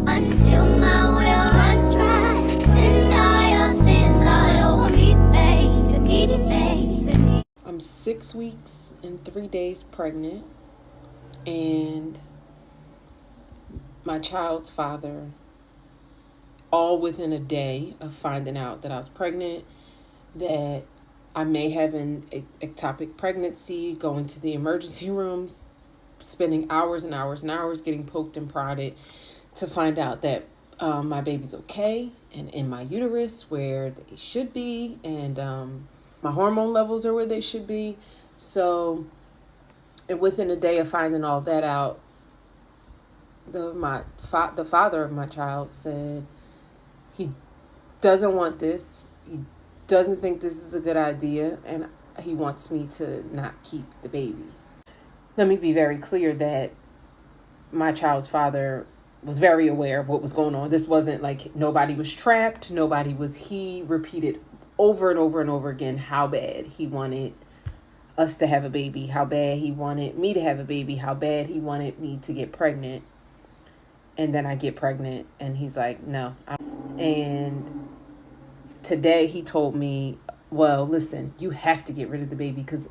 But until my will runs dry, sin die over me, baby. I'm 6 weeks and 3 days pregnant, and my child's father, all within a day of finding out that I was pregnant, that I may have an ectopic pregnancy, going to the emergency rooms, spending hours and hours and hours getting poked and prodded to find out that my baby's okay and in my uterus where they should be, and my hormone levels are where they should be. So, and within a day of finding all that out, the father of my child said he doesn't want this. He doesn't think this is a good idea, and he wants me to not keep the baby. Let me be very clear that my child's father was very aware of what was going on. This wasn't like nobody was trapped. He repeated over and over and over again how bad he wanted us to have a baby, how bad he wanted me to have a baby, how bad he wanted me to get pregnant. And then I get pregnant and he's like, no. And today he told me, well, listen, you have to get rid of the baby because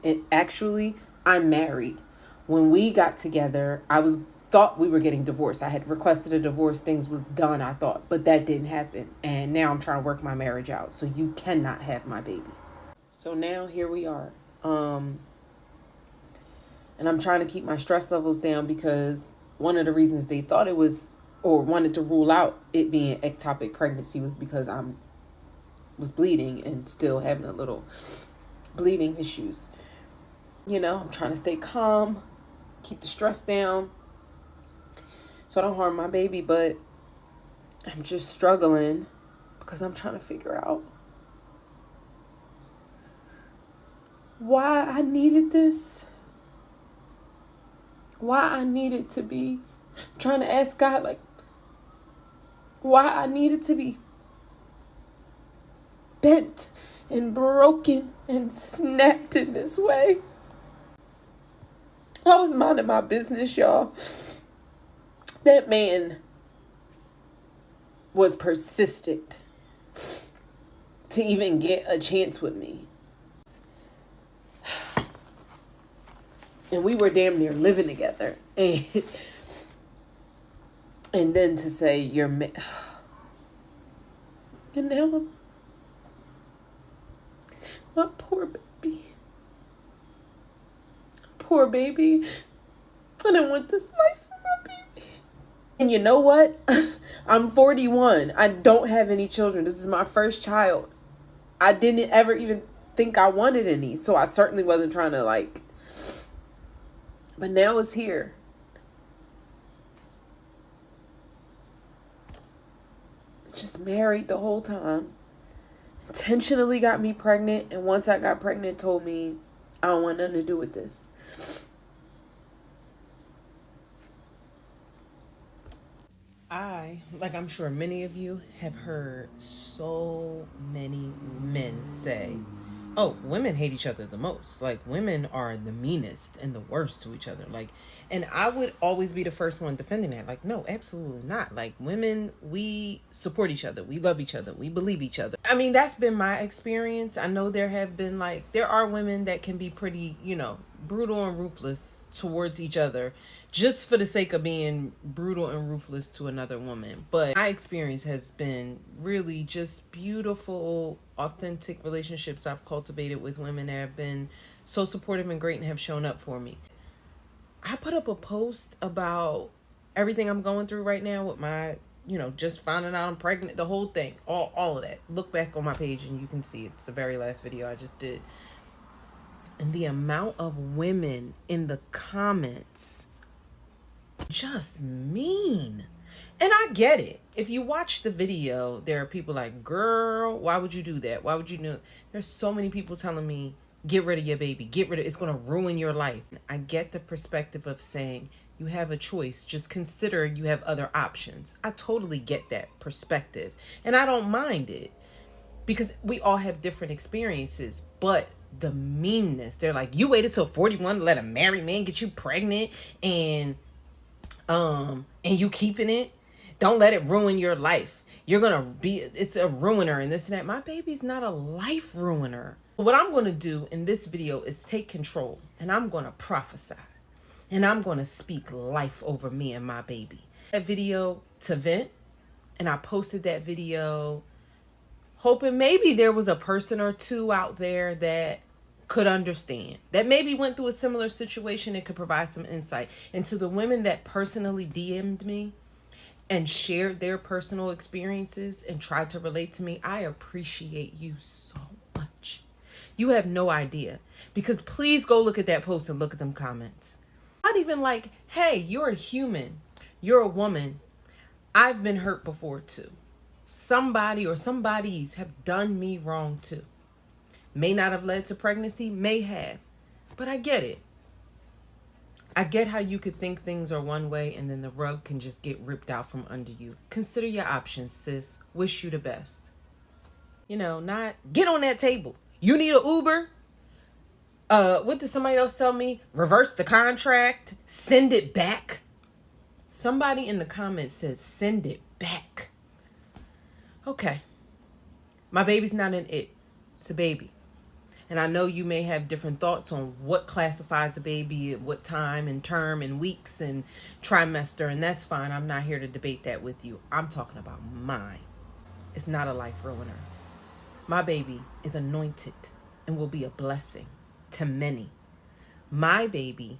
I'm married. When we got together, thought we were getting divorced. I had requested a divorce. Things was done, I thought, but that didn't happen. And now I'm trying to work my marriage out. So you cannot have my baby. So now here we are. And I'm trying to keep my stress levels down because one of the reasons they thought it was, or wanted to rule out it being ectopic pregnancy, was because I was bleeding and still having a little bleeding issues. You know, I'm trying to stay calm, keep the stress down so I don't harm my baby, but I'm just struggling because I'm trying to figure out why I needed this. Why I needed to be trying to ask God, like, why I needed to be bent and broken and snapped in this way. I was minding my business, y'all. That man was persistent to even get a chance with me. And we were damn near living together. And then to say, and now my poor baby. Poor baby. I didn't want this life for my baby. And you know what? I'm 41. I don't have any children. This is my first child. I didn't ever even think I wanted any. So I certainly wasn't trying to but now it's here. Just married the whole time. Intentionally got me pregnant. And once I got pregnant, told me, I don't want nothing to do with this. I'm sure many of you have heard so many men say, oh, women hate each other the most. Like, women are the meanest and the worst to each other. Like, and I would always be the first one defending that. Like, no, absolutely not. Like, women, we support each other. We love each other. We believe each other. I mean, that's been my experience. I know there are women that can be pretty, brutal and ruthless towards each other just for the sake of being brutal and ruthless to another woman. But my experience has been really just beautiful, authentic relationships I've cultivated with women that have been so supportive and great and have shown up for me. I put up a post about everything I'm going through right now with my, just finding out I'm pregnant, the whole thing, all of that. Look back on my page and you can see it's the very last video I just did. And the amount of women in the comments, just mean. And I get it. If you watch the video, there are people like, girl, why would you do that? Why would you do it? There's so many people telling me, get rid of your baby. It's going to ruin your life. I get the perspective of saying, you have a choice. Just consider you have other options. I totally get that perspective. And I don't mind it because we all have different experiences. But the meanness, they're like, you waited till 41 to let a married man get you pregnant and you keeping it. Don't let it ruin your life. You're going to be, it's a ruiner and this and that. My baby's not a life ruiner. What I'm going to do in this video is take control, and I'm going to prophesy, and I'm going to speak life over me and my baby. That video to vent, and I posted that video hoping maybe there was a person or two out there that could understand, that maybe went through a similar situation and could provide some insight. And to the women that personally DM'd me and shared their personal experiences and tried to relate to me, I appreciate you so much. You have no idea. Because please go look at that post and look at them comments. Not even like, hey, you're a human. You're a woman. I've been hurt before too. Somebody or somebodies have done me wrong too. May not have led to pregnancy, may have. But I get it. I get how you could think things are one way and then the rug can just get ripped out from under you. Consider your options, sis. Wish you the best. You know, not get on that table. You need an Uber? What did somebody else tell me? Reverse the contract. Send it back. Somebody in the comments says send it back. Okay. My baby's not an it. It's a baby. And I know you may have different thoughts on what classifies a baby at what time and term and weeks and trimester, and that's fine. I'm not here to debate that with you. I'm talking about mine. It's not a life ruiner. My baby is anointed and will be a blessing to many. My baby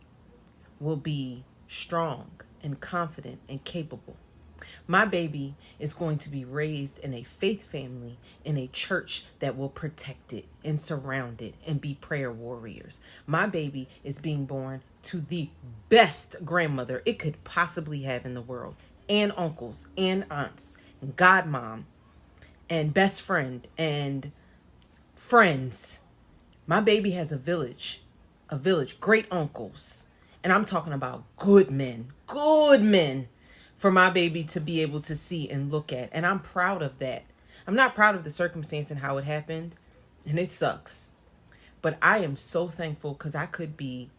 will be strong and confident and capable. My baby is going to be raised in a faith family, in a church that will protect it and surround it and be prayer warriors. My baby is being born to the best grandmother it could possibly have in the world, and uncles and aunts and godmom and best friend and friends. My baby has a village, great uncles. And I'm talking about good men for my baby to be able to see and look at. And I'm proud of that. I'm not proud of the circumstance and how it happened. And it sucks. But I am so thankful because I could be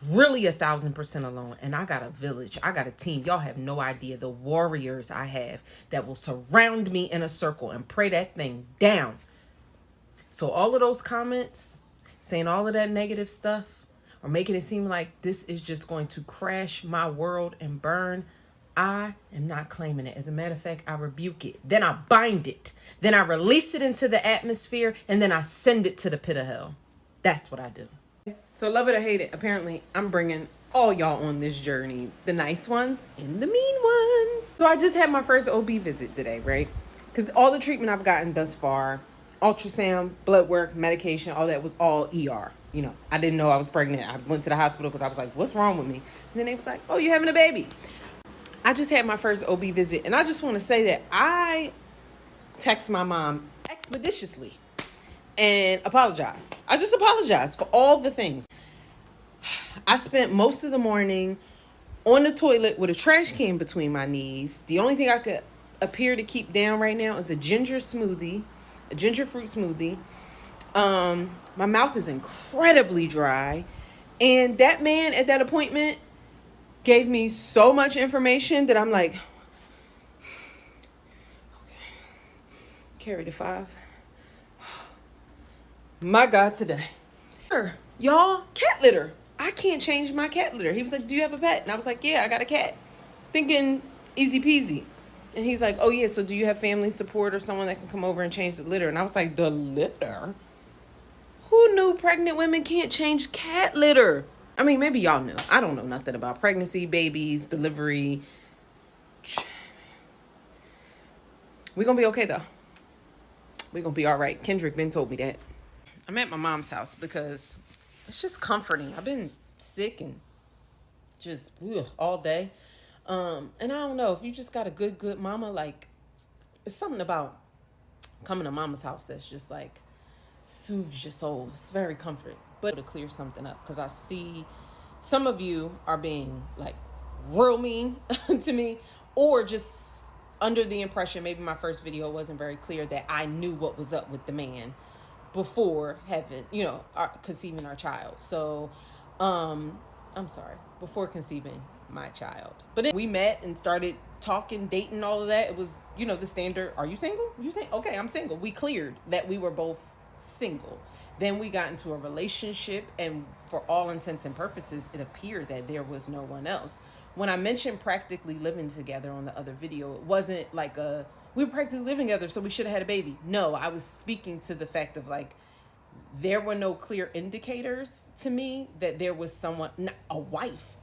really 1,000% alone. And I got a village. I got a team. Y'all have no idea the warriors I have that will surround me in a circle and pray that thing down. So all of those comments saying all of that negative stuff or making it seem like this is just going to crash my world and burn, I am not claiming it. As a matter of fact, I rebuke it. Then I bind it. Then I release it into the atmosphere. And then I send it to the pit of hell. That's what I do. So love it or hate it, apparently I'm bringing all y'all on this journey. The nice ones and the mean ones. So I just had my first OB visit today, right? Because all the treatment I've gotten thus far, ultrasound, blood work, medication, all that was all ER. You know, I didn't know I was pregnant. I went to the hospital because I was like, what's wrong with me? And then they was like, oh, you're having a baby. I just had my first OB visit, and I just want to say that I text my mom expeditiously and apologized. I just apologized for all the things. I spent most of the morning on the toilet with a trash can between my knees. The only thing I could appear to keep down right now is a ginger fruit smoothie. My mouth is incredibly dry, and that man at that appointment gave me so much information that I'm like, okay, carry the 5. My God, today. Y'all, cat litter. I can't change my cat litter. He was like, do you have a pet? And I was like, yeah, I got a cat. Thinking easy peasy. And he's like, oh yeah, so do you have family support or someone that can come over and change the litter? And I was like, the litter? Who knew pregnant women can't change cat litter? I mean, maybe y'all knew. I don't know nothing about pregnancy, babies, delivery. We're going to be okay, though. We're going to be all right. Kendrick Ben told me that. I'm at my mom's house because it's just comforting. I've been sick and just all day. And I don't know. If you just got a good mama, like, it's something about coming to mama's house that's just, like, soothes your soul. It's very comforting. But to clear something up, because I see some of you are being like real mean to me, or just under the impression maybe my first video wasn't very clear that I knew what was up with the man before having, conceiving our child. So I'm sorry, before conceiving my child. But then we met and started talking, dating, all of that, it was, the standard, are you single? You say, okay, I'm single. We cleared that we were both single. Then we got into a relationship, and for all intents and purposes, it appeared that there was no one else. When I mentioned practically living together on the other video, it wasn't like we were practically living together, so we should have had a baby. No, I was speaking to the fact of like, there were no clear indicators to me that there was someone, a wife.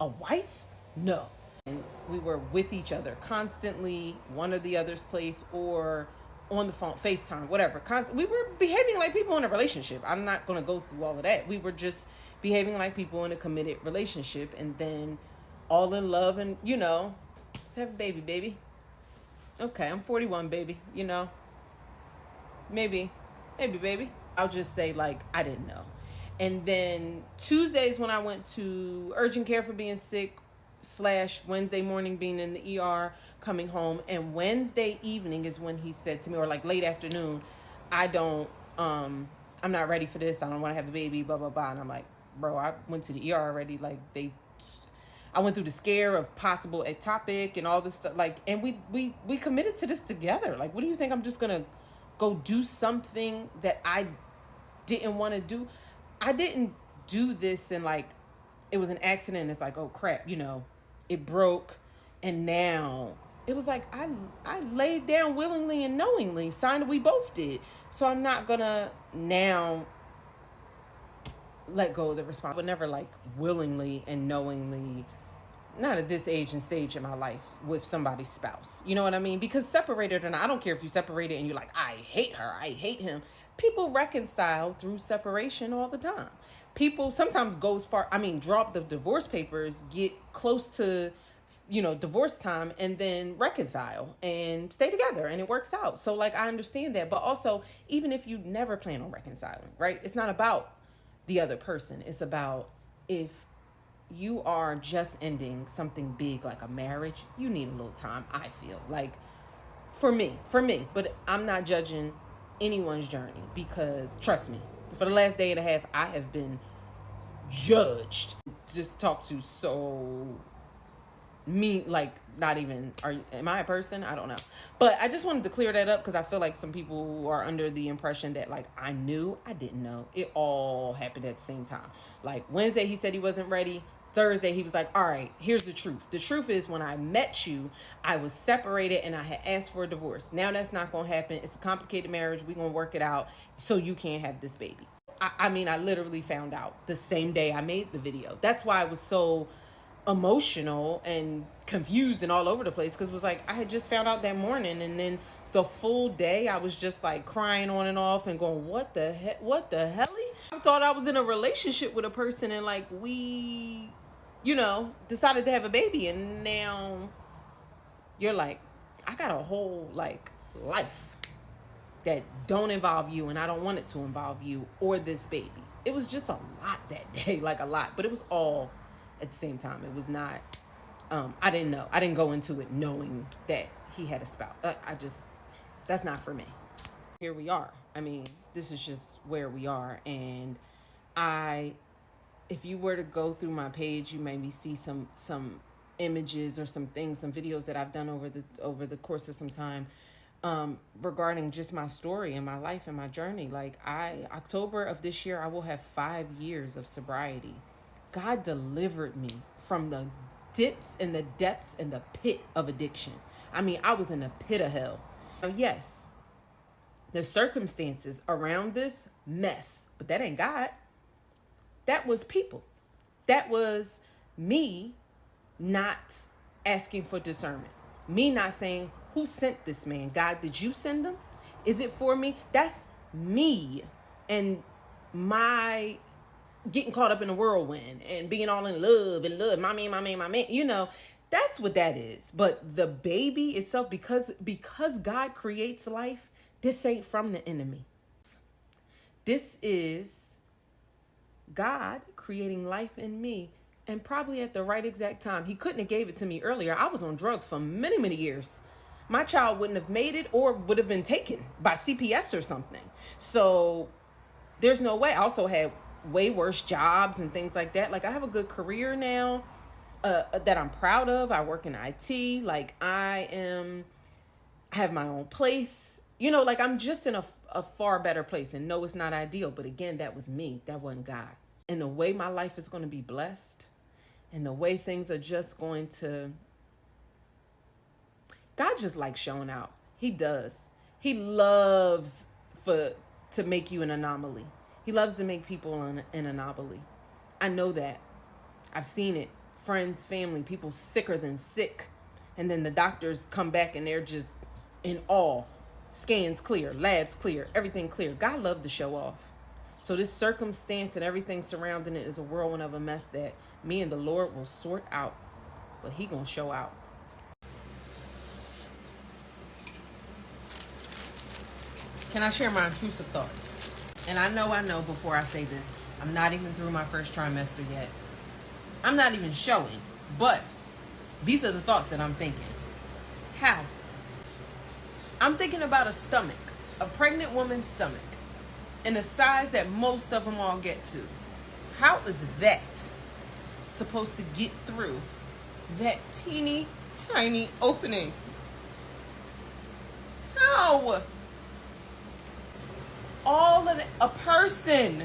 No. And we were with each other constantly, one or the other's place, or on the phone, FaceTime, whatever. We were behaving like people in a relationship. I'm not going to go through all of that. We were just behaving like people in a committed relationship, and then all in love, and let's have a baby. Okay, I'm 41, baby. Maybe, baby. I'll just say, like, I didn't know. And then Tuesdays when I went to urgent care for being sick / Wednesday morning being in the ER, coming home, and Wednesday evening is when he said to me, or like late afternoon, I'm not ready for this. I don't want to have a baby, blah, blah, blah. And I'm like, bro, I went to the ER already. Like, I went through the scare of possible ectopic and all this stuff. Like, and we committed to this together. Like, what do you think? I'm just going to go do something that I didn't want to do? I didn't do this and like, it was an accident. It's like, oh crap, it broke. And now it was like, I laid down willingly and knowingly, signed, we both did. So I'm not gonna now let go of the responsibility. But never like willingly and knowingly, not at this age and stage in my life, with somebody's spouse. You know what I mean? Because separated or not, I don't care if you separated and you're like, I hate her, I hate him. People reconcile through separation all the time. People sometimes go as far, drop the divorce papers, get close to, divorce time, and then reconcile and stay together, and it works out. So like, I understand that. But also, even if you never plan on reconciling, right? It's not about the other person. It's about, if you are just ending something big like a marriage, you need a little time, I feel like, for me, but I'm not judging anyone's journey, because trust me, for the last day and a half, I have been judged, just talked to so mean, like, not even, am I a person? I don't know. But I just wanted to clear that up, because I feel like some people are under the impression that like I knew. I didn't know. It all happened at the same time. Like Wednesday he said he wasn't ready. Thursday he was like, all right, here's the truth. The truth is, when I met you, I was separated and I had asked for a divorce. Now that's not gonna happen. It's a complicated marriage. We're gonna work it out so you can't have this baby. I literally found out the same day I made the video. That's why I was so emotional and confused and all over the place, because it was like, I had just found out that morning, and then the full day I was just like crying on and off and going, what the hell? I thought I was in a relationship with a person, and like, we decided to have a baby, and now you're like, I got a whole like life that don't involve you, and I don't want it to involve you or this baby. It was just a lot that day, like a lot, but it was all at the same time. It was not, I didn't know. I didn't go into it knowing that he had a spouse. That's not for me. Here we are. This is just where we are. And if you were to go through my page, you maybe see some images or some things, some videos that I've done over the course of some time, regarding just my story and my life and my journey. Like, October of this year, I will have 5 years of sobriety. God delivered me from the dips and the depths and the pit of addiction. I was in the pit of hell. Now, yes, the circumstances around this mess, but that ain't God. That was people. That was me not asking for discernment. Me not saying, who sent this man? God, did you send him? Is it for me? That's me and my getting caught up in a whirlwind and being all in love and my man. That's what that is. But the baby itself, because God creates life, this ain't from the enemy. This is God creating life in me, and probably at the right exact time. He couldn't have gave it to me earlier. I was on drugs for many, many years. My child wouldn't have made it, or would have been taken by CPS or something. So there's no way. I also had way worse jobs and things like that. Like, I have a good career now. that I'm proud of. I work in IT. Like I have my own place. You know, like I'm just in a far better place. And no, it's not ideal. But again, that was me. That wasn't God. And the way my life is going to be blessed and the way things are just going to, God just likes showing out. He does. He loves to make you an anomaly. He loves to make people an anomaly. I know that. I've seen it. Friends, family, people sicker than sick. And then the doctors come back and they're just in awe. Scans clear, labs clear, everything clear. God loved to show off. So this circumstance and everything surrounding it is a whirlwind of a mess that me and the Lord will sort out. But he gonna show out. Can I share my intrusive thoughts? And I know before I say this, I'm not even through my first trimester yet. I'm not even showing, but these are the thoughts that I'm thinking. How? I'm thinking about a stomach, a pregnant woman's stomach, in a size that most of them all get to. How is that supposed to get through that teeny tiny opening? How? All of a person.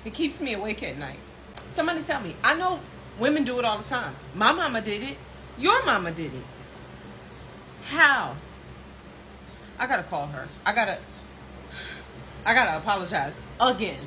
It keeps me awake at night. Somebody tell me. I know women do it all the time. My mama did it. Your mama did it. How? I gotta call her. I gotta apologize again.